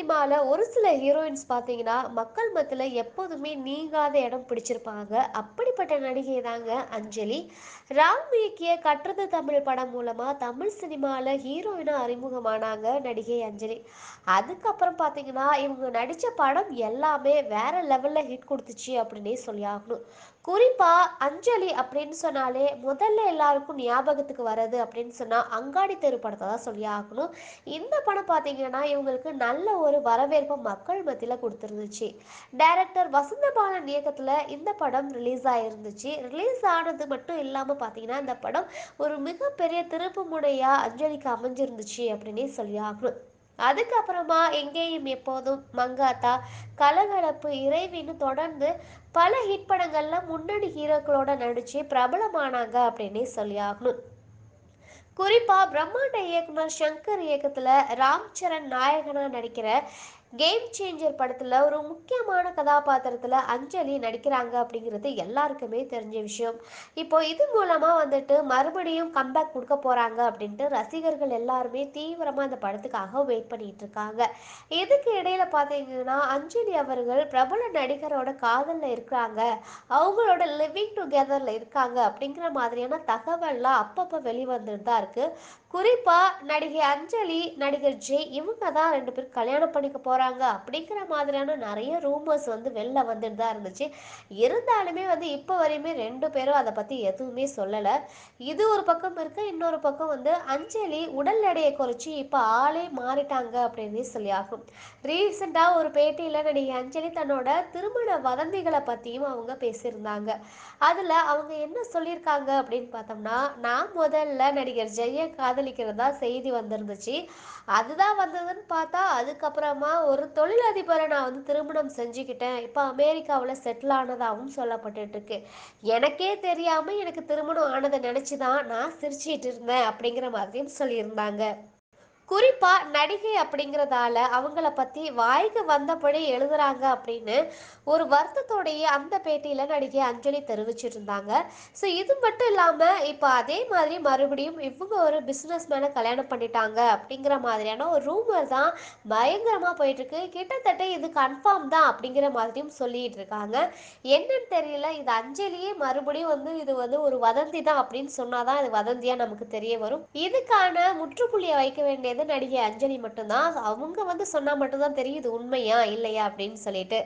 சினிமால ஒரு சில ஹீரோயின்ஸ் பார்த்தீங்கன்னா, மக்கள் மத்தியில எப்போதுமே நீங்காத இடம் பிடிச்சிருப்பாங்க. அப்படிப்பட்ட நடிகை தாங்க அஞ்சலி. ராம் இயக்கிய கற்றது தமிழ் படம் மூலமா தமிழ் சினிமால ஹீரோயினா அறிமுகமானாங்க நடிகை அஞ்சலி. அதுக்கப்புறம் பார்த்தீங்கன்னா, இவங்க நடிச்ச படம் எல்லாமே வேற லெவல்ல ஹிட் குடுத்துச்சு அப்படின்னே சொல்லி ஆகணும். குறிப்பா அஞ்சலி அப்படின்னு சொன்னாலே முதல்ல எல்லாருக்கும் ஞாபகத்துக்கு வர்றது அப்படின்னு சொன்னா, அங்காடி தெரு படத்த தான் சொல்லி ஆகணும். இந்த படம் பார்த்தீங்கன்னா, இவங்களுக்கு நல்ல ஒரு வரவேற்ப மக்கள் மத்தியில குடுத்துருந்துச்சு. டைரக்டர் வசந்தபாலன் இயக்கத்துல இந்த படம் ரிலீஸ் ஆயிருந்துச்சு. ரிலீஸ் ஆனது மட்டும் இல்லாம பார்த்தீங்கன்னா, இந்த படம் ஒரு மிகப்பெரிய திருப்பு முனையா அஞ்சலிக்கு அமைஞ்சிருந்துச்சு அப்படின்னே சொல்லி ஆகணும். அதுக்கப்புறமா எங்கேயும் எப்போதும், மங்காத்தா, கலகலப்பு, இறைவின்னு தொடர்ந்து பல ஹிட் படங்கள்ல முன்னணி ஹீரோக்களோட நடிச்சு பிரபலமானாங்க அப்படின்னே சொல்லி ஆகணும். குறிப்பா பிரம்மாண்ட இயக்குனர் சங்கர் இயக்கத்துல ராம் சரண் நாயகனா நடிக்கிற கேம் சேஞ்சர் படத்துல ஒரு முக்கியமான கதாபாத்திரத்துல அஞ்சலி நடிக்கிறாங்க அப்படிங்கிறது எல்லாருக்குமே தெரிஞ்ச விஷயம். இப்போ இது மூலமா வந்துட்டு மறுபடியும் கம்பேக் கொடுக்க போறாங்க அப்படின்ட்டு ரசிகர்கள் எல்லாருமே தீவிரமா இந்த படத்துக்காக வெயிட் பண்ணிட்டு இருக்காங்க. இதுக்கு இடையில பாத்தீங்கன்னா, அஞ்சலி அவர்கள் பிரபல நடிகரோட காதல்ல இருக்கிறாங்க, அவங்களோட லிவிங் டுகெதர்ல இருக்காங்க அப்படிங்கிற மாதிரியான தகவல்லாம் அப்பப்ப வெளிவந்துட்டு தான் இருக்கு. குறிப்பா நடிகை அஞ்சலி, நடிகர் ஜெய் இவங்க தான் 2 பேரும் கல்யாணம் பண்ணிக்க போறாங்க அப்படிங்கிற மாதிரியான நிறைய ரூமர்ஸ் வந்து வெளில வந்துட்டு தான் இருந்துச்சு. இருந்தாலுமே வந்து இப்போ வரையுமே 2 பேரும் அதை பத்தி எதுவுமே சொல்லல. இது ஒரு பக்கம் இருக்கு. இன்னொரு பக்கம் வந்து அஞ்சலி உடல் எடையை குறைச்சு இப்போ ஆளே மாறிட்டாங்க அப்படின்னே சொல்லி ஆகும். ரீசெண்டா ஒரு பேட்டியில நடிகை அஞ்சலி தன்னோட திருமண வதந்திகளை பத்தியும் அவங்க பேசியிருந்தாங்க. அதுல அவங்க என்ன சொல்லியிருக்காங்க அப்படின்னு பார்த்தோம்னா, நான் முதல்ல நடிகர் ஜெய்ய காதலிக்கிறதா செய்தி வந்திருந்துச்சு. அதுதான் வந்ததுன்னு பார்த்தா, அதுக்கப்புறமா ஒரு தொழிலதிபரை நான் வந்து திருமணம் செஞ்சுக்கிட்டேன். இப்போ அமெரிக்காவுல செட்டில் ஆனதாகவும் சொல்லப்பட்டுட்டு இருக்கு. எனக்கே தெரியாம எனக்கு திருமணம் ஆனதை நினைச்சு தான் நான் சிரிச்சிட்டு இருந்தேன் அப்படிங்கிற மாதிரியும் சொல்லியிருந்தாங்க. குறிப்பா நடிகை அப்படிங்கிறதால அவங்கள பத்தி வாய்க்கு வந்தபடி எழுதுறாங்க அப்படின்னு ஒரு வருத்தத்தோடையே அந்த பேட்டியில நடிகை அஞ்சலி தெரிவிச்சிட்டு இருந்தாங்க. ஸோ இது மட்டும் இல்லாம இப்போ அதே மாதிரி மறுபடியும் இவங்க ஒரு பிசினஸ் மேனை கல்யாணம் பண்ணிட்டாங்க அப்படிங்கிற மாதிரியான ஒரு ரூமர் தான் பயங்கரமா போயிட்டு இருக்கு. கிட்டத்தட்ட இது கன்ஃபார்ம் தான் அப்படிங்கிற மாதிரியும் சொல்லிட்டு இருக்காங்க. என்னன்னு தெரியல, இது அஞ்சலியே மறுபடியும் வந்து இது வந்து ஒரு வதந்தி தான் அப்படின்னு சொன்னாதான் இது வதந்தியா நமக்கு தெரிய வரும். இதுக்கான முற்றுப்புள்ளியை வைக்க வேண்டியது நடிகை அஞ்சலி மட்டும்தான். அவங்க வந்து சொன்னா மட்டும்தான் தெரியும் இது உண்மையா இல்லையா அப்படின்னு சொல்லிட்டு.